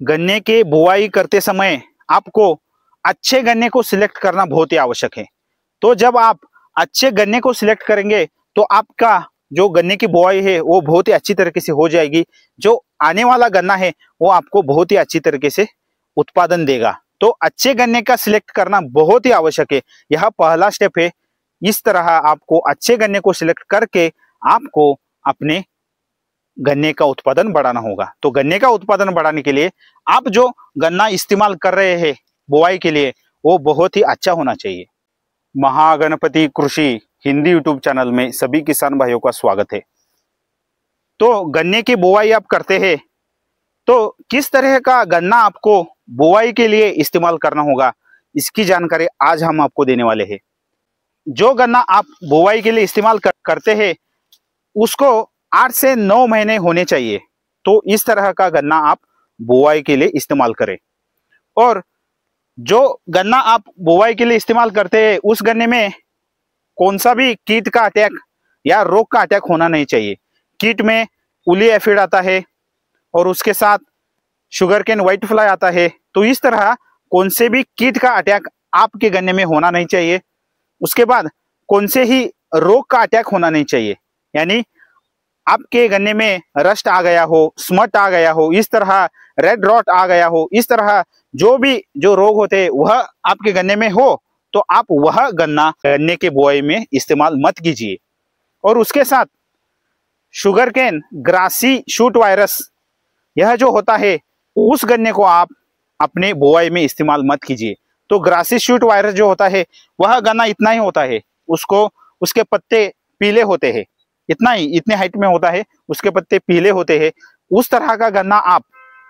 गन्ने के बुआई करते समय आपको अच्छे गन्ने को सिलेक्ट करना बहुत ही आवश्यक है। तो जब आप अच्छे गन्ने को सिलेक्ट करेंगे तो आपका जो गन्ने की बुआई है वो बहुत ही अच्छी तरीके से हो जाएगी। जो आने वाला गन्ना है वो आपको बहुत ही अच्छी तरीके से उत्पादन देगा। तो अच्छे गन्ने का सिलेक्ट करना बहुत ही आवश्यक है। यह पहला स्टेप है। इस तरह आपको अच्छे गन्ने को सिलेक्ट करके आपको अपने गन्ने का उत्पादन बढ़ाना होगा। तो गन्ने का उत्पादन बढ़ाने के लिए आप जो गन्ना इस्तेमाल कर रहे हैं बुआई के लिए वो बहुत ही अच्छा होना चाहिए। महागणपति कृषि हिंदी यूट्यूब चैनल में सभी किसान भाइयों का स्वागत है। तो गन्ने की बुआई आप करते हैं तो किस तरह का गन्ना आपको बुआई के लिए इस्तेमाल करना होगा, इसकी जानकारी आज हम आपको देने वाले हैं। जो गन्ना आप बुआई के लिए इस्तेमाल करते हैं उसको 8 से 9 महीने होने चाहिए। तो इस तरह का गन्ना आप बुआई के लिए इस्तेमाल करें। और जो गन्ना आप बुआई के लिए इस्तेमाल करते हैं उस गन्ने में कौन सा भी कीट का अटैक या रोग का अटैक होना नहीं चाहिए। कीट में उली एफिड आता है और उसके साथ शुगर केन व्हाइट फ्लाई आता है। तो इस तरह कौन से भी कीट का अटैक आपके गन्ने में होना नहीं चाहिए। उसके बाद कौन से ही रोग का अटैक होना नहीं चाहिए, यानी आपके गन्ने में रस्ट आ गया हो, स्मट आ गया हो, इस तरह रेड रॉट आ गया हो, इस तरह जो रोग होते हैं वह आपके गन्ने में हो तो आप वह गन्ना गन्ने के बुआई में इस्तेमाल मत कीजिए। और उसके साथ sugarcane grassy shoot virus यह जो होता है उस गन्ने को आप अपने बुआई में इस्तेमाल मत कीजिए। तो ग्रासी शूट वायरस जो होता है वह गन्ना इतना ही होता है, उसके पत्ते पीले होते हैं, इतना ही, इतने हाइट में होता है, उसके पत्ते पीले होते हैं। उस तरह का गन्ना आप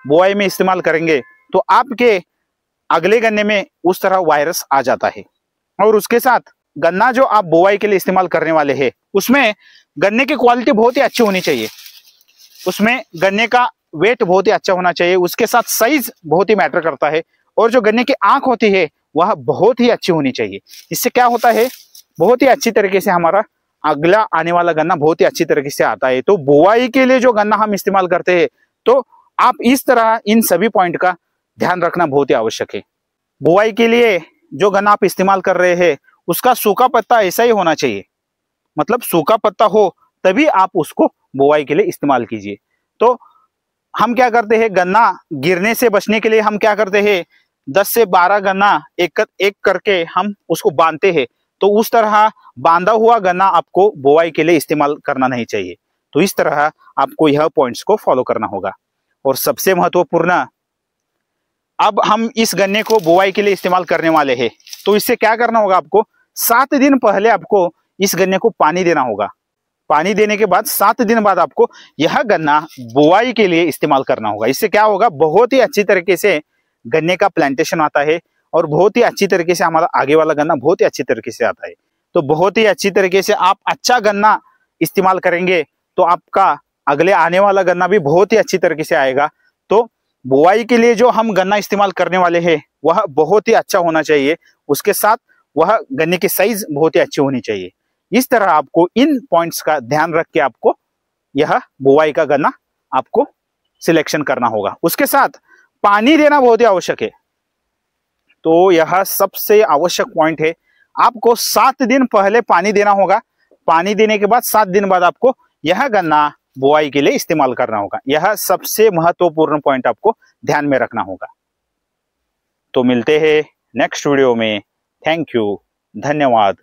बुआई में इस्तेमाल करेंगे तो आपके अगले गन्ने में उस तरह वायरस आ जाता है। और उसके साथ गन्ना जो आप बुआई के लिए इस्तेमाल करने वाले हैं उसमें गन्ने की क्वालिटी बहुत ही अच्छी होनी चाहिए। उसमें गन्ने का वेट बहुत ही अच्छा होना चाहिए। उसके साथ साइज बहुत ही मैटर करता है। और जो गन्ने की आंख होती है वह बहुत ही अच्छी होनी चाहिए। इससे क्या होता है, बहुत ही अच्छी तरीके से हमारा अगला आने वाला गन्ना बहुत ही अच्छी तरीके से आता है। तो बुआई के लिए जो गन्ना हम इस्तेमाल करते हैं तो आप इस तरह इन सभी पॉइंट का ध्यान रखना बहुत ही आवश्यक है। बुआई के लिए जो गन्ना आप इस्तेमाल कर रहे हैं उसका सूखा पत्ता ऐसा ही होना चाहिए, मतलब सूखा पत्ता हो तभी आप उसको बुआई के लिए इस्तेमाल कीजिए। तो हम क्या करते हैं, गन्ना गिरने से बचने के लिए हम क्या करते हैं, 10 से 12 गन्ना एक करके हम उसको बांधते हैं। तो उस तरह बांधा हुआ गन्ना आपको बुआई के लिए इस्तेमाल करना नहीं चाहिए। तो इस तरह आपको यह पॉइंट्स को फॉलो करना होगा। और सबसे महत्वपूर्ण, अब हम इस गन्ने को बुआई के लिए इस्तेमाल करने वाले हैं तो इससे क्या करना होगा, आपको 7 दिन पहले आपको इस गन्ने को पानी देना होगा। पानी देने के बाद 7 दिन बाद आपको यह गन्ना बुआई के लिए इस्तेमाल करना होगा। इससे क्या होगा, बहुत ही अच्छी तरीके से गन्ने का प्लांटेशन आता है और बहुत ही अच्छी तरीके से हमारा आगे वाला गन्ना बहुत ही अच्छी तरीके से आता है। तो बहुत ही अच्छी तरीके से आप अच्छा गन्ना इस्तेमाल करेंगे तो आपका अगले आने वाला गन्ना भी बहुत ही अच्छी तरीके से आएगा। तो बुआई के लिए जो हम गन्ना इस्तेमाल करने वाले हैं वह बहुत ही अच्छा होना चाहिए। उसके साथ वह गन्ने की साइज बहुत ही अच्छी होनी चाहिए। इस तरह आपको इन पॉइंट्स का ध्यान रख के आपको यह बुआई का गन्ना आपको सिलेक्शन करना होगा। उसके साथ पानी देना बहुत ही आवश्यक है। तो यह सबसे आवश्यक पॉइंट है, आपको 7 दिन पहले पानी देना होगा। पानी देने के बाद 7 दिन बाद आपको यह गन्ना बुआई के लिए इस्तेमाल करना होगा। यह सबसे महत्वपूर्ण पॉइंट आपको ध्यान में रखना होगा। तो मिलते हैं नेक्स्ट वीडियो में। थैंक यू, धन्यवाद।